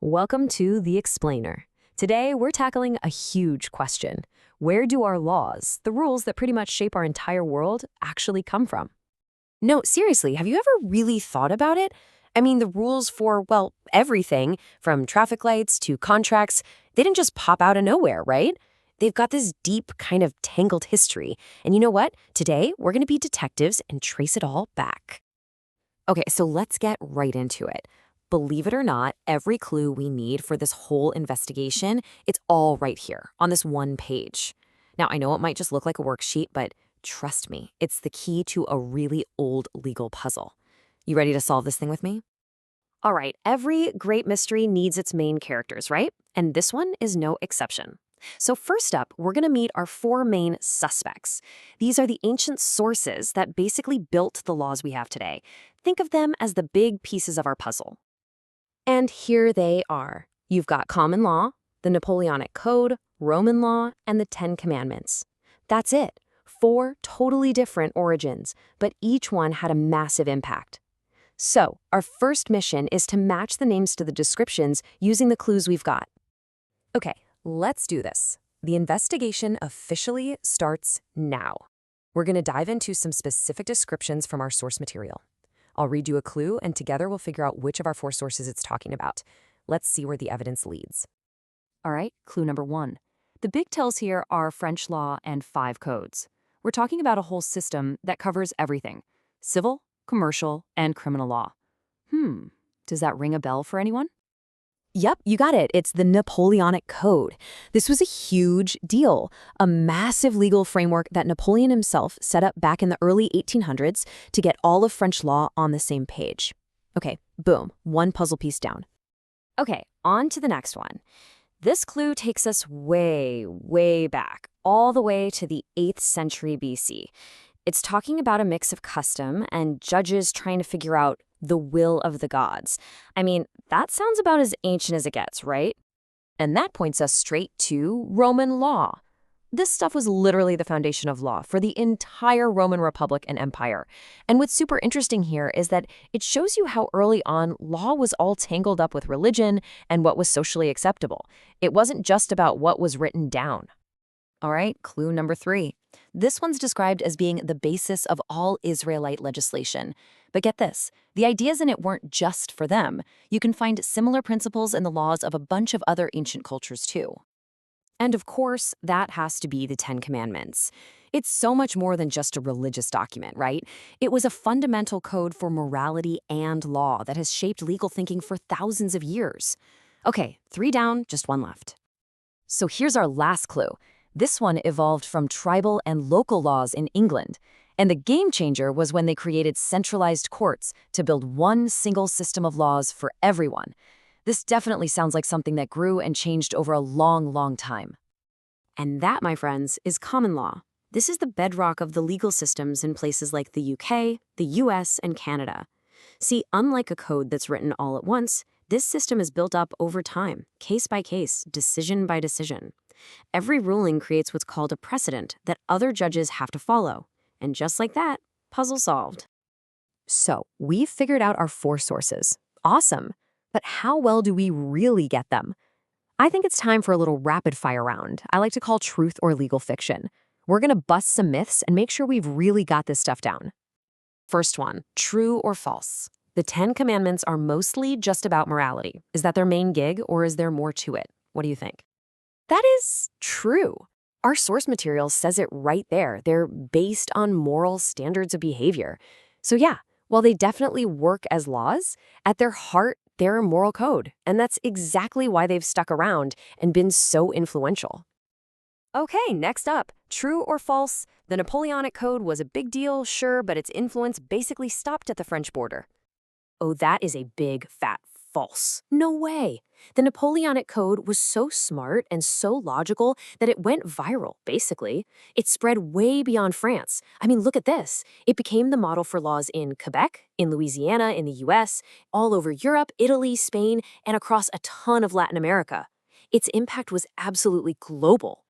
Welcome to The Explainer. Today, we're tackling a huge question. Where do our laws, the rules that pretty much shape our entire world, actually come from? No, seriously, have you ever really thought about it? I mean, the rules for, well, everything, from traffic lights to contracts, they didn't just pop out of nowhere, right? They've got this deep, kind of tangled history. And you know what? Today, we're going to be detectives and trace it all back. Okay, so let's get right into it. Believe it or not, every clue we need for this whole investigation, it's all right here on this one page. Now, I know it might just look like a worksheet, but trust me, it's the key to a really old legal puzzle. You ready to solve this thing with me? All right, every great mystery needs its main characters, right? And this one is no exception. So first up, we're going to meet our four main suspects. These are the ancient sources that basically built the laws we have today. Think of them as the big pieces of our puzzle. And here they are. You've got common law, the Napoleonic Code, Roman law, and the Ten Commandments. That's it. Four totally different origins, but each one had a massive impact. So, our first mission is to match the names to the descriptions using the clues we've got. Okay, let's do this. The investigation officially starts now. We're going to dive into some specific descriptions from our source material. I'll read you a clue, and together we'll figure out which of our four sources it's talking about. Let's see where the evidence leads. All right, clue number one. The big tells here are French law and 5 codes. We're talking about a whole system that covers everything: civil, commercial, and criminal law. Does that ring a bell for anyone? Yep, you got it. It's the Napoleonic Code. This was a huge deal, a massive legal framework that Napoleon himself set up back in the early 1800s to get all of French law on the same page. Okay, boom, one puzzle piece down. Okay, on to the next one. This clue takes us way, way back, all the way to the 8th century BC. It's talking about a mix of custom and judges trying to figure out the will of the gods. I mean, that sounds about as ancient as it gets, right? And that points us straight to Roman law. This stuff was literally the foundation of law for the entire Roman Republic and Empire. And what's super interesting here is that it shows you how early on law was all tangled up with religion and what was socially acceptable. It wasn't just about what was written down. All right, clue number 3. This one's described as being the basis of all Israelite legislation. But get this, the ideas in it weren't just for them. You can find similar principles in the laws of a bunch of other ancient cultures too. And of course, that has to be the Ten Commandments. It's so much more than just a religious document, right? It was a fundamental code for morality and law that has shaped legal thinking for thousands of years. Okay, 3 down, just 1 left. So here's our last clue. This one evolved from tribal and local laws in England. And the game changer was when they created centralized courts to build one single system of laws for everyone. This definitely sounds like something that grew and changed over a long, long time. And that, my friends, is common law. This is the bedrock of the legal systems in places like the UK, the US, and Canada. See, unlike a code that's written all at once, this system is built up over time, case by case, decision by decision. Every ruling creates what's called a precedent that other judges have to follow. And just like that, puzzle solved. So, we've figured out our 4 sources. Awesome. But how well do we really get them? I think it's time for a little rapid fire round. I like to call truth or legal fiction. We're going to bust some myths and make sure we've really got this stuff down. First one, true or false? The 10 Commandments are mostly just about morality. Is that their main gig, or is there more to it? What do you think? That is true. Our source material says it right there. They're based on moral standards of behavior. So yeah, while they definitely work as laws, at their heart, they're a moral code. And that's exactly why they've stuck around and been so influential. Okay, next up, true or false? The Napoleonic Code was a big deal, sure, but its influence basically stopped at the French border. Oh, that is a big, fat false. No way. The Napoleonic Code was so smart and so logical that it went viral, basically. It spread way beyond France. I mean, look at this. It became the model for laws in Quebec, in Louisiana, in the US, all over Europe, Italy, Spain, and across a ton of Latin America. Its impact was absolutely global.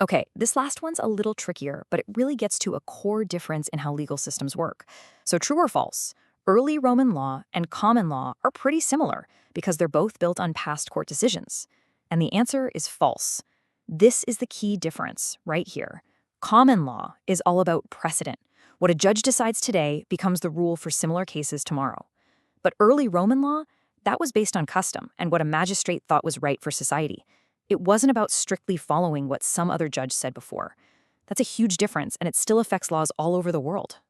Okay, this last one's a little trickier, but it really gets to a core difference in how legal systems work. So true or false? Early Roman law and common law are pretty similar because they're both built on past court decisions. And the answer is false. This is the key difference right here. Common law is all about precedent. What a judge decides today becomes the rule for similar cases tomorrow. But early Roman law, that was based on custom and what a magistrate thought was right for society. It wasn't about strictly following what some other judge said before. That's a huge difference, and it still affects laws all over the world.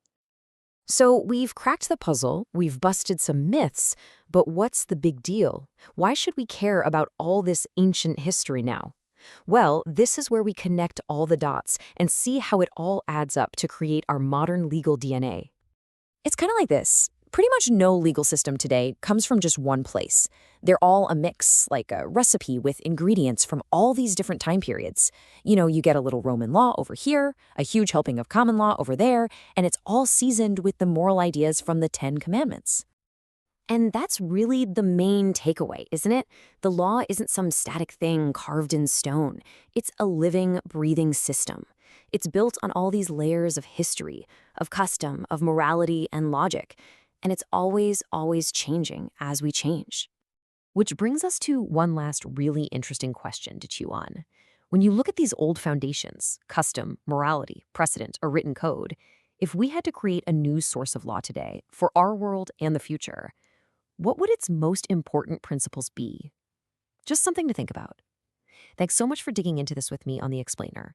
So we've cracked the puzzle, we've busted some myths, but what's the big deal? Why should we care about all this ancient history now? Well, this is where we connect all the dots and see how it all adds up to create our modern legal DNA. It's kind of like this. Pretty much no legal system today comes from just one place. They're all a mix, like a recipe with ingredients from all these different time periods. You get a little Roman law over here, a huge helping of common law over there, and it's all seasoned with the moral ideas from the Ten Commandments. And that's really the main takeaway, isn't it? The law isn't some static thing carved in stone. It's a living, breathing system. It's built on all these layers of history, of custom, of morality, and logic. And it's always, always changing as we change. Which brings us to one last really interesting question to chew on. When you look at these old foundations, custom, morality, precedent, or written code, if we had to create a new source of law today for our world and the future, what would its most important principles be? Just something to think about. Thanks so much for digging into this with me on The Explainer.